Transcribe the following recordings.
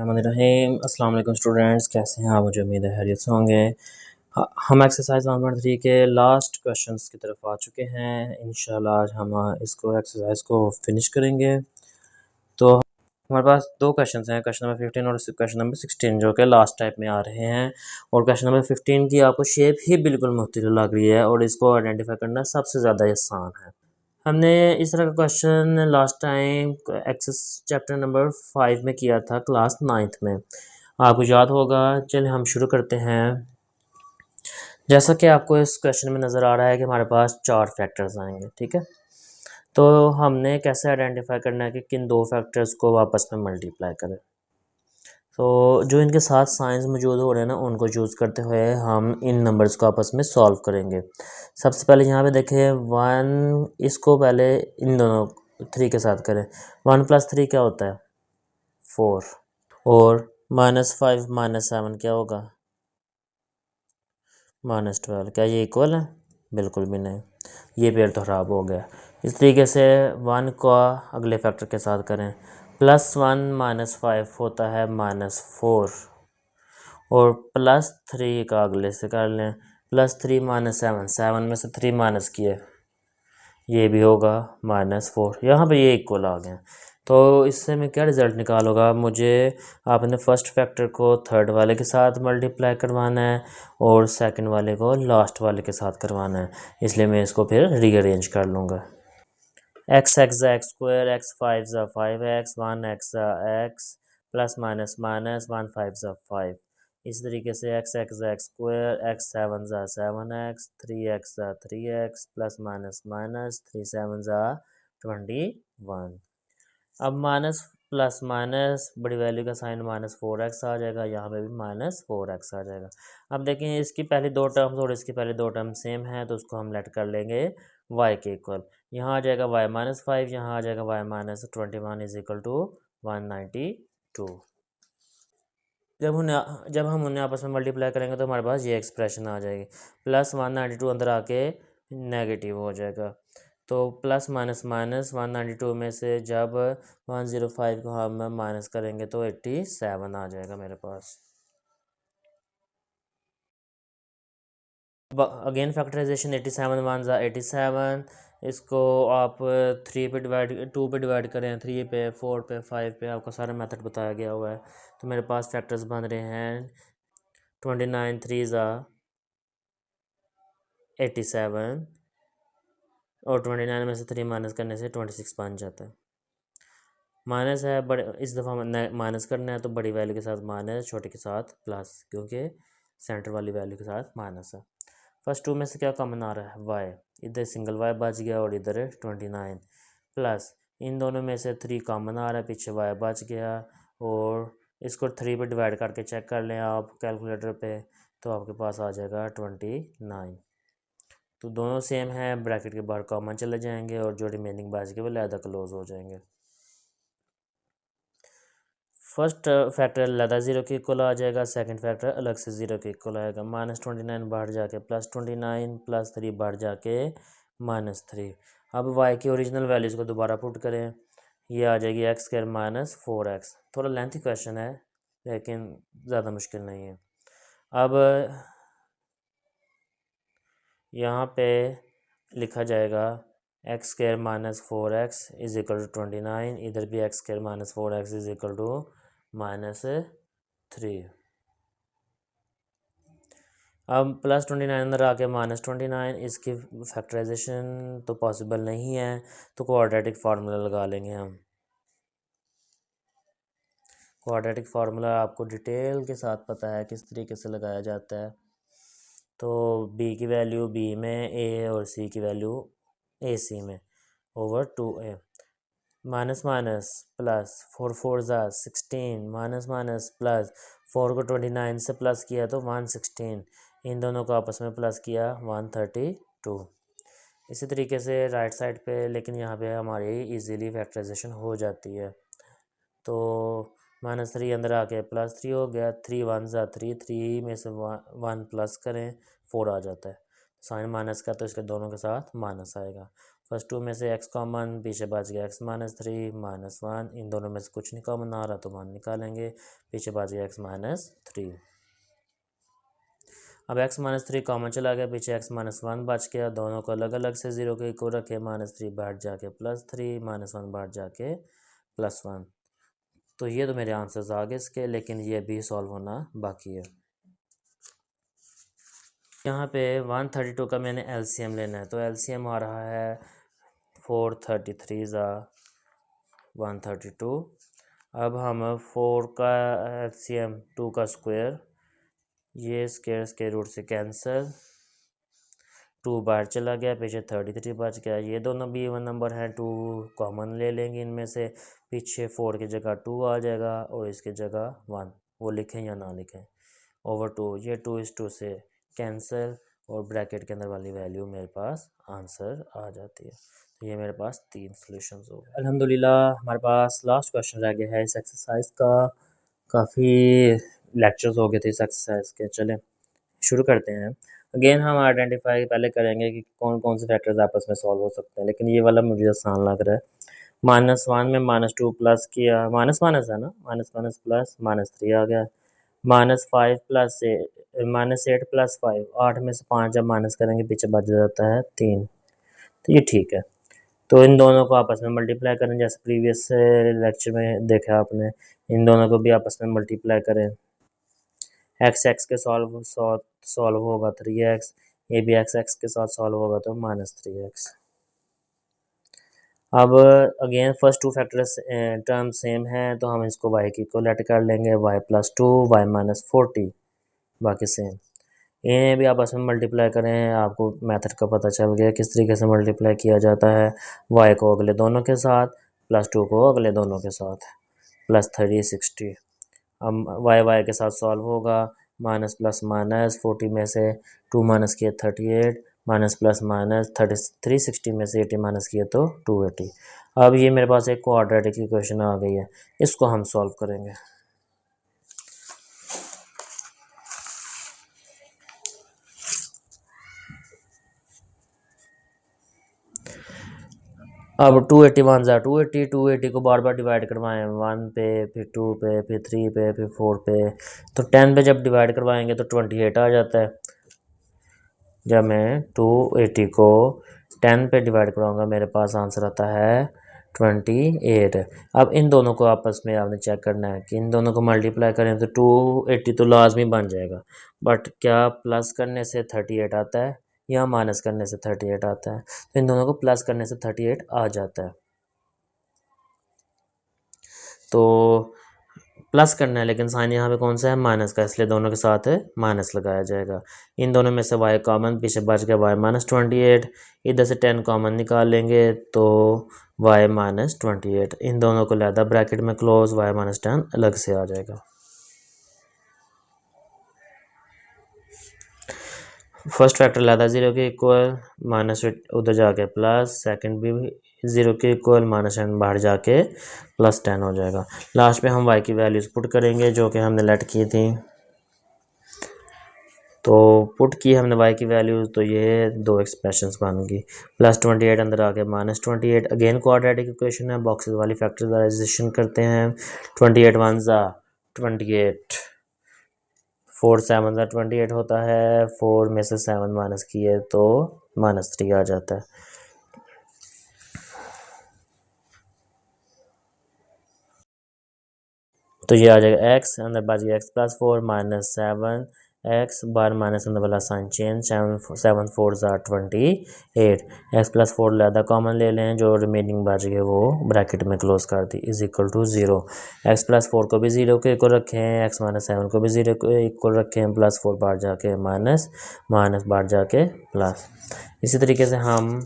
रहीम अस्सलाम वालेकुम स्टूडेंट्स, कैसे हैं आप? मुझे उम्मीद है खैरियत से होंगे। हम एक्सरसाइज 1.3 के लास्ट क्वेश्चंस की तरफ आ चुके हैं। इंशाल्लाह आज हम इसको एक्सरसाइज को फिनिश करेंगे। तो हमारे पास दो क्वेश्चंस हैं, क्वेश्चन नंबर 15 और क्वेश्चन नंबर 16, जो कि लास्ट टाइप में आ रहे हैं। और क्वेश्चन नंबर 15 की आपको शेप ही बिल्कुल मुख्तलिफ लग रही है और इसको आइडेंटिफाई करना सबसे ज़्यादा आसान है। हमने इस तरह का question last time exercise chapter number 5 में किया था, क्लास 9th में, आपको याद होगा। चलिए हम शुरू करते हैं। जैसा कि आपको इस क्वेश्चन में नज़र आ रहा है कि हमारे पास 4 फैक्टर्स आएंगे, ठीक है। तो हमने कैसे आइडेंटिफाई करना है कि किन दो फैक्टर्स को आपस में मल्टीप्लाई करें। तो जो इनके साथ साइंस मौजूद हो रहे हैं ना, उनको यूज़ करते हुए हम इन नंबर्स को आपस में सॉल्व करेंगे। सबसे पहले यहाँ पे देखें 1, इसको पहले इन दोनों 3 के साथ करें। 1 + 3 क्या होता है? 4। और -5 - 7 क्या होगा? -12। क्या ये इक्वल है? बिल्कुल भी नहीं, ये पेयर तो ख़राब हो गया। इस तरीके से 1 को अगले फैक्टर के साथ करें। +1 - 5 होता है -4। और +3 का अगले से कर लें। +3 - 7, 7 में से 3 माइनस किए, ये भी होगा -4। यहाँ पे ये इक्वल आ गए। तो इससे मैं क्या रिज़ल्ट निकालूँगा? मुझे आपने फर्स्ट फैक्टर को थर्ड वाले के साथ मल्टीप्लाई करवाना है और सेकंड वाले को लास्ट वाले के साथ करवाना है, इसलिए मैं इसको फिर रीअरेंज कर लूँगा। x x² x 5 5x 1x x +- 1 5 5। इस तरीके से x² x 7 7x 3x 3x +- 3 7 21। अब माइनस प्लस माइनस बड़ी वैल्यू का साइन -4x आ जाएगा, यहाँ पे भी -4x आ जाएगा। अब देखें इसकी पहली दो टर्म्स और इसकी पहली दो टर्म सेम है, तो उसको हम लेट कर लेंगे y के इक्वल। यहाँ आ जाएगा y -5, यहाँ आ जाएगा y -21 = 192। जब हम उन्हें आपस में मल्टीप्लाई करेंगे तो हमारे पास ये एक्सप्रेशन आ जाएगी। +192 अंदर आके नेगेटिव हो जाएगा। तो प्लस माइनस माइनस 192 में से जब 105 को हम माइनस करेंगे तो 87 आ जाएगा मेरे पास। Again factorisation 87 1 87। इसको आप 2 पे डिवाइड करें, 3 पे, 4 पे, 5 पे, आपका सारा मेथड बताया गया हुआ है। तो मेरे पास फैक्टर्स बन रहे हैं 29 3 87 और 29 में से 3 माइनस करने से 26 बन जाता है। माइनस है, बड़े इस दफ़ा माइनस करना है तो बड़ी वैल्यू के साथ माइनस, छोटे के साथ प्लस, क्योंकि सेंटर वाली वैल्यू के साथ माइनस है। फर्स्ट 2 में से क्या कॉमन आ रहा है? वाई। इधर सिंगल वाई बच गया और इधर 29 प्लस इन दोनों में से 3 कॉमन आ रहा है, पीछे वाई बच गया। और इसको 3 पे डिवाइड करके चेक कर लें आप कैलकुलेटर पे, तो आपके पास आ जाएगा 29। तो दोनों सेम है, ब्रैकेट के बाहर कॉमन चले जाएंगे और जो रिमेनिंग बच गए वो लहदा क्लोज हो जाएंगे। फर्स्ट फैक्टर लहदा ज़ीरो के इक्वल आ जाएगा, सेकंड फैक्टर अलग से ज़ीरो के इक्वल आएगा। -29 बढ़ जाके +29 +3 बढ़ जाके -3। अब y की ओरिजिनल वैल्यूज़ को दोबारा पुट करें, ये आ जाएगी x² - 4x। थोड़ा लेंथी क्वेश्चन है लेकिन ज़्यादा मुश्किल नहीं है। अब यहाँ पे लिखा जाएगा x² - 4x = 29, इधर भी x² - 4x = -3। अब +29 अंदर आके -29, इसकी फैक्टराइजेशन तो पॉसिबल नहीं है, तो क्वाड्रेटिक फार्मूला लगा लेंगे हम। क्वाड्रेटिक फार्मूला आपको डिटेल के साथ पता है किस तरीके से लगाया जाता है। तो b की वैल्यू b में, a और c की वैल्यू ac में, over 2a। Minus minus plus 4 4 16, minus minus plus 4 को 29 से प्लस किया तो 116, इन दोनों को आपस में प्लस किया 132। इसी तरीके से राइट साइड पे, लेकिन यहाँ पे हमारी इजीली फैक्टराइजेशन हो जाती है। तो -3 अंदर आके +3 हो गया, 3 1 3, 3 में से 1 प्लस करें 4 आ जाता है। साइन माइनस का तो इसके दोनों के साथ माइनस आएगा। फर्स्ट टू में से x कॉमन, पीछे बच गया x माइनस 3 माइनस 1, इन दोनों में से कुछ नहीं कॉमन आ रहा तो 1 निकालेंगे, पीछे बच गया x माइनस 3। अब x माइनस 3 कॉमन चला गया, पीछे x माइनस 1 बच गया, दोनों को अलग अलग से 0 के इक्वल रखे, माइनस 3 बाहर जाके प्लस 3, माइनस 1 बाहर जाके प्लस 1। तो ये तो मेरे आंसर्स आ गए इसके, लेकिन ये भी सॉल्व होना बाकी है। यहाँ पे 132 का मैंने एलसीएम लेना है, तो एलसीएम आ रहा है 433 ज़ा 132। अब हम 4 का एलसीएम 2 का स्क्वायर, ये स्क्वायर रूट से कैंसिल, 2 बाहर चला गया, पीछे 33 बच गया। ये दोनों भी इवन नंबर हैं, 2 कॉमन ले लेंगे इनमें से, पीछे 4 की जगह 2 आ जाएगा और इसकी जगह 1, वो लिखें या ना लिखें, ओवर 2, ये 2 इस 2 से कैंसिल और ब्रैकेट के अंदर वाली वैल्यू मेरे पास आंसर आ जाती है। तो ये मेरे पास 3 सॉल्यूशंस हो गए। अल्हम्दुलिल्लाह हमारे पास लास्ट क्वेश्चन रह गया है इस एक्सरसाइज का। काफ़ी लेक्चर्स हो गए थे इस एक्सरसाइज के। चलें शुरू करते हैं। अगेन हम आइडेंटिफाई पहले करेंगे कि कौन कौन से फैक्टर्स आपस में सॉल्व हो सकते हैं, लेकिन ये वाला मुझे आसान लग रहा है। -1 में -2 प्लस किया, माइनस माइनस है ना, माइनस माइनस प्लस -3 आ गया। -5 प्लस -8 प्लस 5, 8 में से 5 जब माइनस करेंगे पीछे बच जाता है 3, तो ये ठीक है। तो इन दोनों को आपस में मल्टीप्लाई करें, जैसे प्रीवियस लेक्चर में देखा आपने, इन दोनों को भी आपस में मल्टीप्लाई करें। x के सॉल्व होगा 3x, ये भी x के साथ सॉल्व होगा तो -3x। अब again first two factors term same है तो हम इसको y की इक्वलेट कर लेंगे, y + 2 y - 40, बाकी सेम। इन्हें भी आपस में मल्टीप्लाई करें, आपको मेथड का पता चल गया किस तरीके से मल्टीप्लाई किया जाता है। y को अगले दोनों के साथ, +2 को अगले दोनों के साथ, +30 60। अब y के साथ सॉल्व होगा, माइनस प्लस माइनस 40 में से 2 माइनस किए 38, माइनस प्लस माइनस 360 में से 80 माइनस किए तो 280। अब ये मेरे पास एक क्वाड्रेटिक इक्वेशन आ गई है, इसको हम सॉल्व करेंगे। अब 281 ज़ा 280, 280 को बार बार डिवाइड करवाएं, 1 पे, फिर 2 पे, फिर 3 पे, फिर 4 पे, तो 10 पे जब डिवाइड करवाएंगे तो 28 आ जाता है। जब मैं 280 को 10 पे डिवाइड कराऊंगा मेरे पास आंसर आता है 28। अब इन दोनों को आपस में आपने चेक करना है कि इन दोनों को मल्टीप्लाई करें तो 280 तो लाजमी बन जाएगा, बट क्या प्लस करने से 38 आता है या माइनस करने से 38 आता है? तो इन दोनों को प्लस करने से 38 आ जाता है। तो प्लस करना है, लेकिन साइन यहाँ पे कौन सा है, माइनस का, इसलिए दोनों के साथ माइनस लगाया जाएगा। इन दोनों में से y कॉमन, पीछे बच गया y - 28, इधर से 10 कॉमन निकाल लेंगे तो y - 28, इन दोनों को लहदा ब्रैकेट में क्लोज, y - 10 अलग से आ जाएगा। फर्स्ट फैक्टर लहदा 0 के इक्वल, माइनस उधर जाके प्लस, सेकंड भी 0 के इक्वल, -10 बाहर जाके +10 हो जाएगा। लास्ट में हम y की वैल्यूज़ पुट करेंगे जो कि हमने लेट की थी, तो पुट की हमने y की वैल्यूज़, तो ये दो एक्सप्रेशंस बन गई। +28 अंदर आ गया -28, अगेन क्वाड्रेटिक इक्वेशन है, बॉक्सेस वाली फैक्टराइजेशन करते हैं। 28 1 ज़ा 28, 4 7 ज़ा 28 होता है, 4 में से 7 माइनस किए तो -3 आ जाता है। तो ये आ जाएगा x, अंदर बच गया x+4 -7 x, बार माइनस अंदर वाला साइन चेंज, 7 4 ज़ा 28, x+4 लहदा कॉमन ले लें, जो रिमेनिंग बच गए वो ब्रैकेट में क्लोज कर दी, = 0। x+4 को भी 0 के इक्वल रखें, x - 7 को भी 0 के इक्वल रखें, +4 बाहर जाके माइनस, माइनस बाहर जाके प्लस। इसी तरीके से हम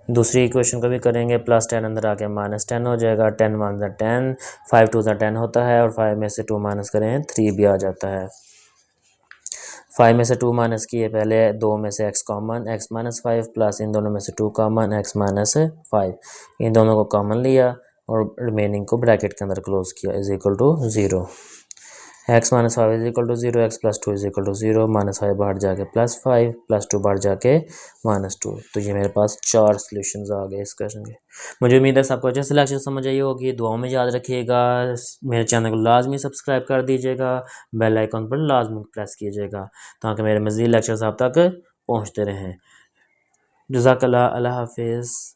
दूसरी इक्वेशन को भी करेंगे, +10 अंदर आके -10 हो जाएगा, 10 1 ज़ा 10, 5 2 ज़ा 10 होता है, और 5 में से 2 माइनस करें 3 भी आ जाता है। 5 में से 2 माइनस किए, पहले 2 में से x कॉमन, x - 5 प्लस इन दोनों में से 2 कॉमन, x - 5, इन दोनों को कॉमन लिया और रिमेनिंग को ब्रैकेट के अंदर क्लोज किया, = 0। X minus five is equal to zero, X plus two is equal to zero, minus five बाहर जाके प्लस फाइव, प्लस टू बाहर जाके माइनस टू। तो ये मेरे पास 4 सॉल्यूशंस आ गए इस क्वेश्चन के। मुझे उम्मीद है सबको अच्छे से लेक्चर समझ आई होगी। दुआओं में याद रखिएगा, मेरे चैनल को लाजमी सब्सक्राइब कर दीजिएगा, बेल आइकन पर लाजमी प्रेस कीजिएगा ताकि मेरे मज़ीद लेक्चर्स आप तक पहुँचते रहें। जज़ाकल्लाह, अल्लाह हाफिज़।